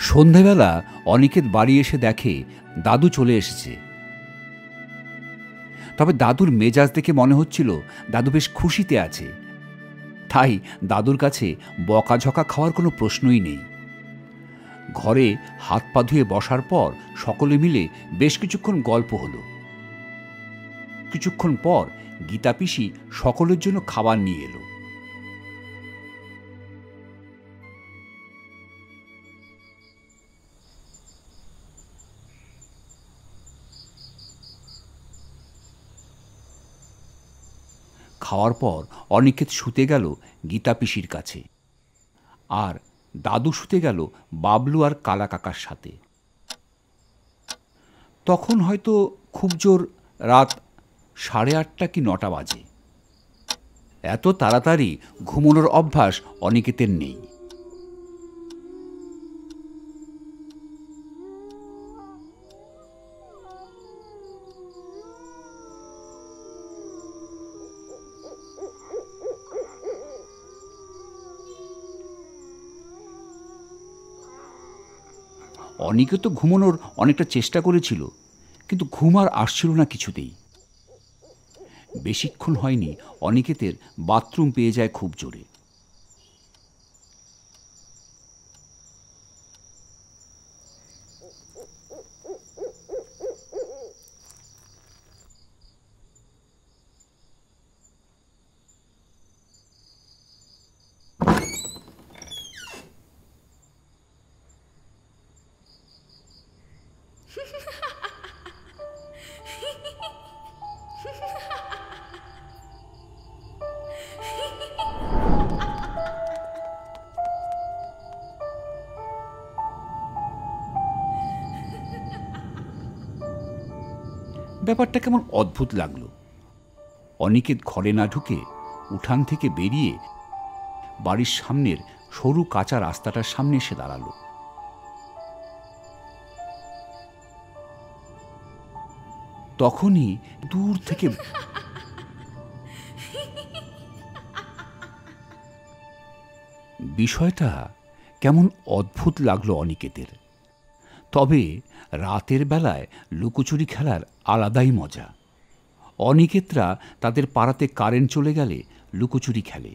সন্ধেবেলা অনিকেত বাড়ি এসে দেখে দাদু চলে এসেছে। তবে দাদুর মেজাজ দেখে মনে হচ্ছিল দাদু বেশ খুশিতে আছে। তাই দাদুর কাছে বকাঝকা খাওয়ার কোনো প্রশ্নই নেই। ঘরে হাত পা ধুয়ে বসার পর সকলে মিলে বেশ কিছুক্ষণ গল্প হলো। কিছুক্ষণ পর গীতা পিসি সকলের জন্য খাবার নিয়ে এলো। খাওয়ার পর অনিকেত শুতে গেল গীতা পিসির কাছে, আর দাদু শুতে গেল বাবলু আর কালা কাকার সাথে। তখন হয়তো খুব জোর রাত 8:30 কি 9টা বাজে। এত তাড়াতাড়ি ঘুমানোর অভ্যাস অনিকেতের নেই। অনিকেত তো ঘুমানোর অনেকটা চেষ্টা করেছিল, কিন্তু ঘুম আর আসছিল না কিছুতেই। বেশিক্ষণ হয়নি অনিকেতের বাথরুম পেয়ে যায় খুব জোরে। ব্যাপারটা কেমন অদ্ভুত লাগলো। অনিকেত ঘরে না ঢুকে উঠান থেকে বেরিয়ে বাড়ির সামনের সরু কাঁচা রাস্তাটার সামনে এসে দাঁড়ালো। তখনই দূর থেকে বিষয়টা কেমন অদ্ভুত লাগলো অনিকেতের। তবে রাতের বেলায় লুকোচুরি খেলার আলাদাই মজা। অনিকেতরা তাদের পাড়াতে কারেন্ট চলে গেলে লুকোচুরি খেলে।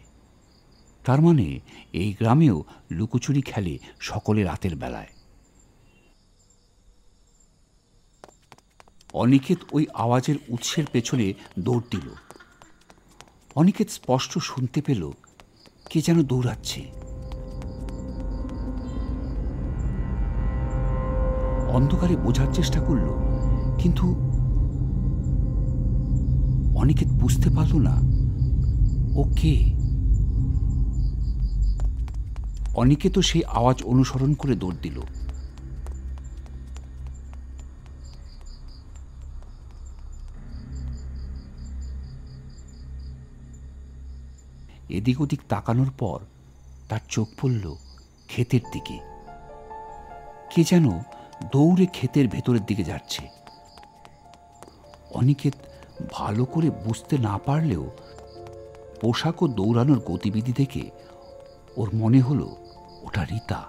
তার মানে এই গ্রামেও লুকোচুরি খেলে সকলে রাতের বেলায়। অনিকেত ওই আওয়াজের উৎসের পেছনে দৌড় দিল। অনিকেত স্পষ্ট শুনতে পেল কে যেন দৌড়াচ্ছে। অন্ধকারে বোঝার চেষ্টা করল, কিন্তু অনিকেত বুঝতে পারল না ও কে। অনিকেত সেই আওয়াজ অনুসরণ করে দৌড় দিল। এদিক ওদিক তাকানোর পর তার চোখ পড়ল ক্ষেতের দিকে। কে যেন দৌড়ে ক্ষেতের ভেতরের দিকে যাচ্ছে। অনিকেত ভালো করে বুঝতে না পারলেও পোশাক ও দৌড়ানোর গতিবিধি দেখে ওর মনে হলো ওটা রীতা।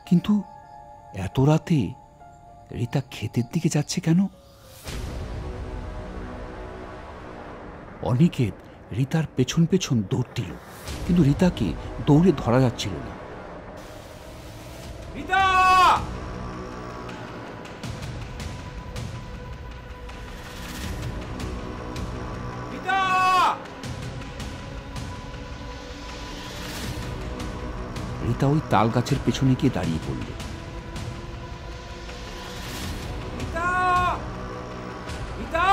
কিন্তু এত রাতে রীতা ক্ষেতের দিকে যাচ্ছে কেন? অনিকেত রীতার পেছন পেছন দৌড় দিল, কিন্তু রীতাকে দৌড়ে ধরা যাচ্ছিল না। রীতা! রীতা! রীতা ওই তাল গাছের পেছনে গিয়ে দাঁড়িয়ে পড়ল। রীতা! রীতা!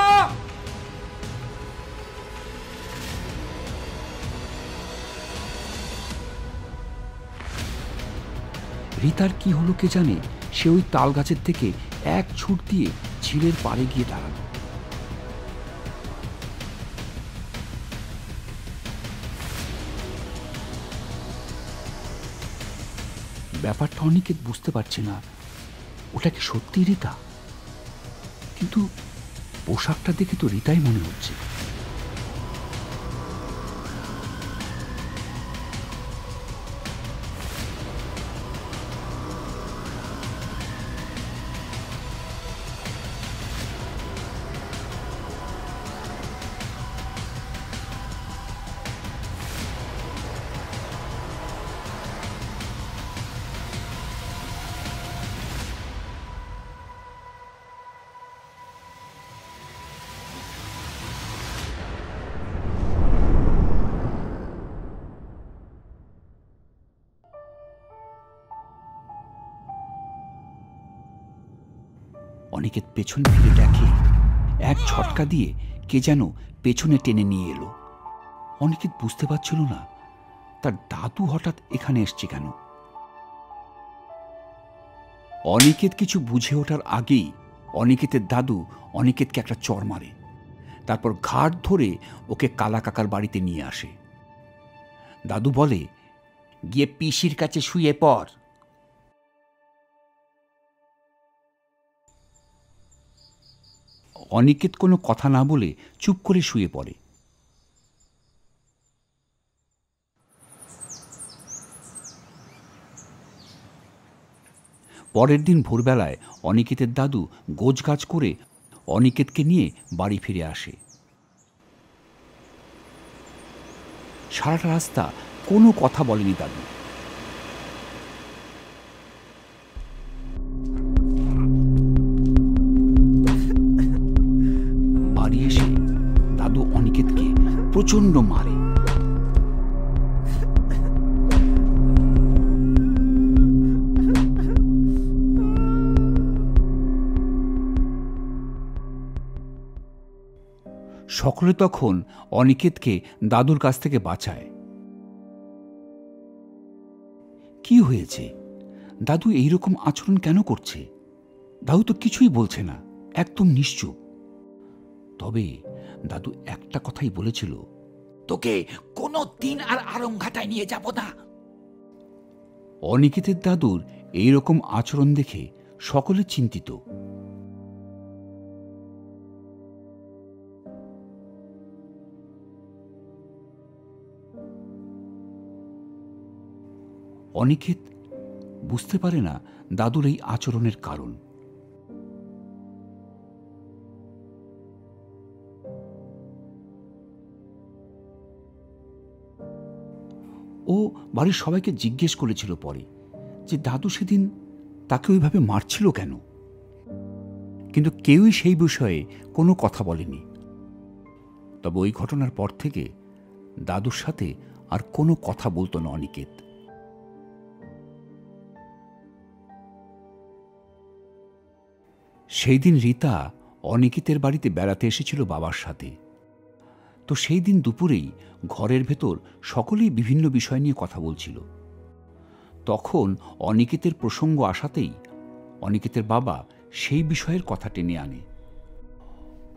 রীতার কি হলো কে জানে, সে ওই তাল গাছের থেকে এক ছুট দিয়ে ঝিলের পাড়ে গিয়ে দাঁড়ালো। ব্যাপারটা অনিকেত বুঝতে পারছে না ওটা কি সত্যি রীতা, কিন্তু পোশাকটা দেখে তো রীতাই মনে হচ্ছে। অনিকেত পেছন ফিরে দেখে এক ঝটকা দিয়ে কে যেন পেছনে টেনে নিয়ে এলো। অনিকেত বুঝতে পারছিল না তার দাদু হঠাৎ এখানে এসছে কেন। অনিকেত কিছু বুঝে ওঠার আগেই অনিকেতের দাদু অনিকেতকে একটা চড় মারে, তারপর ঘাট ধরে ওকে কালা কাকার বাড়িতে নিয়ে আসে। দাদু বলে, গিয়ে পিসির কাছে শুয়ে পড়। অনিকেত কোনো কথা না বলে চুপ করে শুয়ে পড়ে। পরের দিন ভোরবেলায় অনিকেতের দাদু গোছগাছ করে অনিকেতকে নিয়ে বাড়ি ফিরে আসে। সারাটা রাস্তা কোনো কথা বলেনি দাদু। বাড়ি এসে দাদু অনিকেতকে প্রচন্ড মারে। সকলে তখন অনিকেতকে দাদুর কাছ থেকে বাঁচায়। কি হয়েছে? দাদু এইরকম আচরণ কেন করছে? দাদু তো কিছুই বলছে না, একদম নিশ্চুপ। তবে দাদু একটা কথাই বলেছিল, তোকে কোনো দিন আর আরংঘাটায় নিয়ে যাব না। অনিকেতের দাদুর এইরকম আচরণ দেখে সকলে চিন্তিত। অনিকেত বুঝতে পারে না দাদুর এই আচরণের কারণ। ও বাড়ির সবাইকে জিজ্ঞেস করেছিল পরে যে দাদু সেদিন তাকে ওইভাবে মারছিল কেন, কিন্তু কেউই সেই বিষয়ে কোনো কথা বলেনি। তবে ওই ঘটনার পর থেকে দাদুর সাথে আর কোনো কথা বলতো না অনিকেত। সেই দিন রীতা অনিকেতের বাড়িতে বেড়াতে এসেছিল বাবার সাথে। তো সেই দিন দুপুরেই ঘরের ভেতর সকলেই বিভিন্ন বিষয় নিয়ে কথা বলছিল। তখন অনিকেতের প্রসঙ্গ আসাতেই অনিকেতের বাবা সেই বিষয়ের কথা টেনে আনে।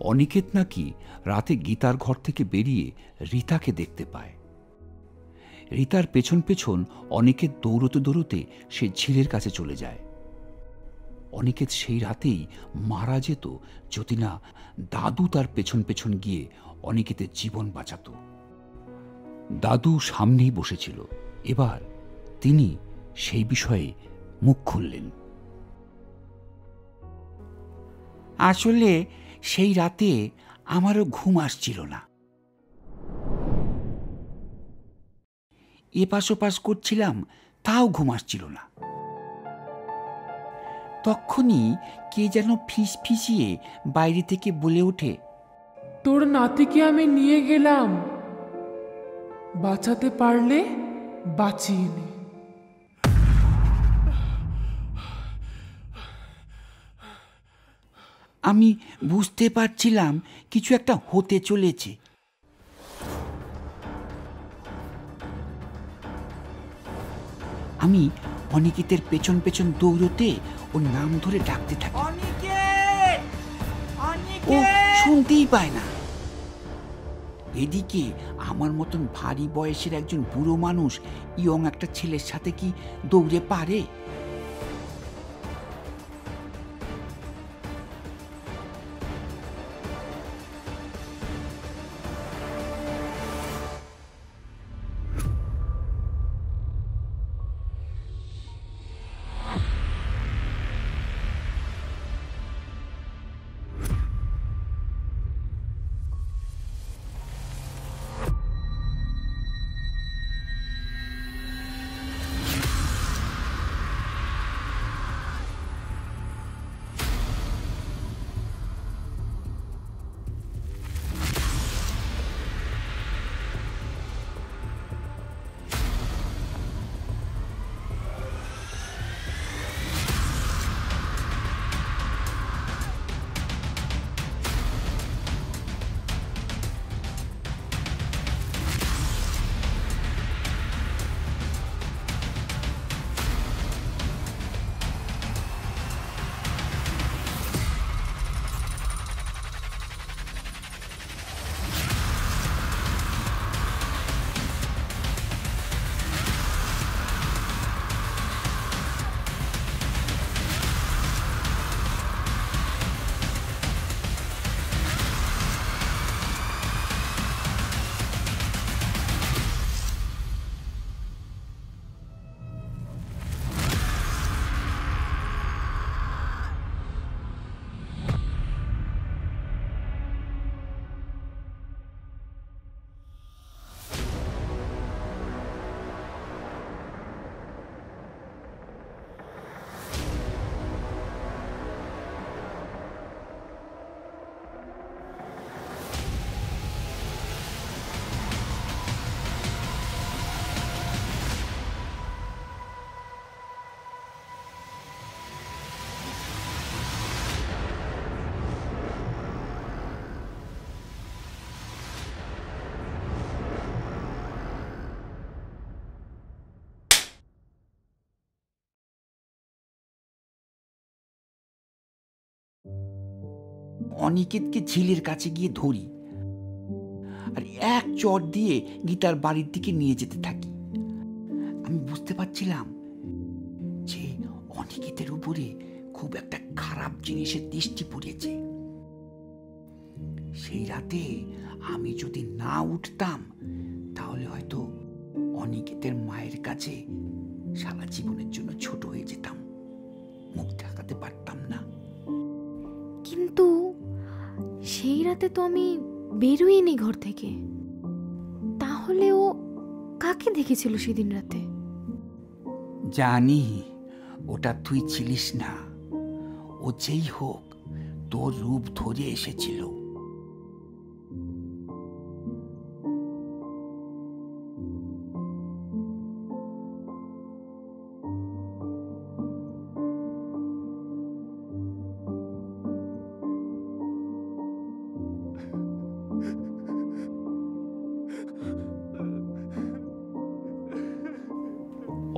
অনিকেত নাকি রাতে গীতার ঘর থেকে বেরিয়ে রীতাকে দেখতে পায়। রীতার পেছন পেছন অনিকেত দৌড়তে দৌড়তে সে ঝিলের কাছে চলে যায়। অনিকেত সেই রাতেই মারা যেত যদি না দাদু তার পেছন পেছন গিয়ে অনিকেতের জীবন বাঁচাত। দাদু সামনেই বসেছিল, এবার তিনি সেই বিষয়ে মুখ খুললেন। আসলে সেই রাতে আমারও ঘুম আসছিল না। এপাশ ওপাশ করছিলাম, তাও ঘুম আসছিল না। তখনই কে যেন ফিস ফিসিয়ে বাইরে থেকে বলে ওঠে, তোর নাতিকে আমি নিয়ে গেলাম, বাঁচাতে পারলে বাঁচিয়ে নে। আমি বুঝতে পারছিলাম কিছু একটা হতে চলেছে। আমি অনিকেতের পেছন পেছন দৌড়তে ওর নাম ধরে ডাকতে থাকি। ও শুনতেই পায় না। এদিকে আমার মতন ভারী বয়সের একজন বুড়ো মানুষ ইয়ং একটা ছেলের সাথে কি দৌড়ে পারে? অনিকেতকে ঝিলের কাছে গিয়ে ধরি আর এক চট দিয়ে গীতার বাড়ির দিকে নিয়ে যেতে থাকি। আমি বুঝতে পারছিলাম যে অনিকেতের উপরে খুব একটা খারাপ জিনিসের দৃষ্টি পড়েছে। সেই রাতে আমি যদি না উঠতাম তাহলে হয়তো অনিকেতের মায়ের কাছে সারা জীবনের জন্য ছোট হয়ে যেতাম, মুখ দেখাতে পারতাম না। কিন্তু সেই রাতে তো আমি বেরোইনি ঘর থেকে, তাহলে ও কাকে দেখেছিল সেদিন রাতে? জানি ওটা তুই ছিলিস না, ও যেই হোক তোর রূপ ধরে এসেছিল।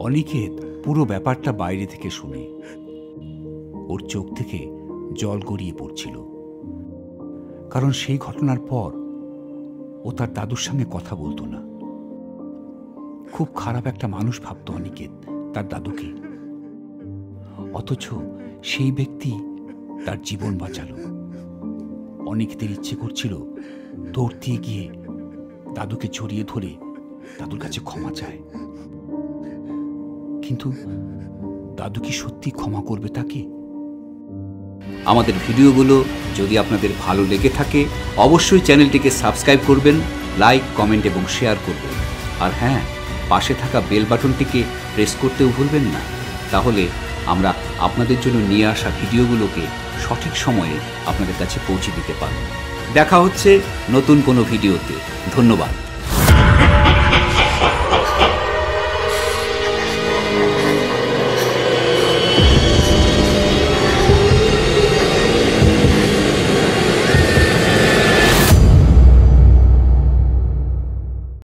অনিকেত পুরো ব্যাপারটা বাইরে থেকে শুনে ওর চোখ থেকে জল গড়িয়ে পড়ছিল, কারণ সেই ঘটনার পর ও তার দাদুর সঙ্গে কথা বলতো না। খুব খারাপ একটা মানুষ ভাবত অনিকেত তার দাদুকে, অথচ সেই ব্যক্তি তার জীবন বাঁচালো। অনিকেতের ইচ্ছে করছিল দৌড় দিয়ে গিয়ে দাদুকে জড়িয়ে ধরে দাদুর কাছে ক্ষমা চায়, কিন্তু দাদু কি সত্যি ক্ষমা করবে তাকে? আমাদের ভিডিওগুলো যদি আপনাদের ভালো লেগে থাকে অবশ্যই চ্যানেলটিকে সাবস্ক্রাইব করবেন, লাইক, কমেন্ট এবং শেয়ার করবেন। আর হ্যাঁ, পাশে থাকা বেল বাটনটিকে প্রেস করতেও ভুলবেন না, তাহলে আমরা আপনাদের জন্য নিয়ে আসা ভিডিওগুলোকে সঠিক সময়ে আপনাদের কাছে পৌঁছে দিতে পারব। দেখা হচ্ছে নতুন কোনো ভিডিওতে। ধন্যবাদ।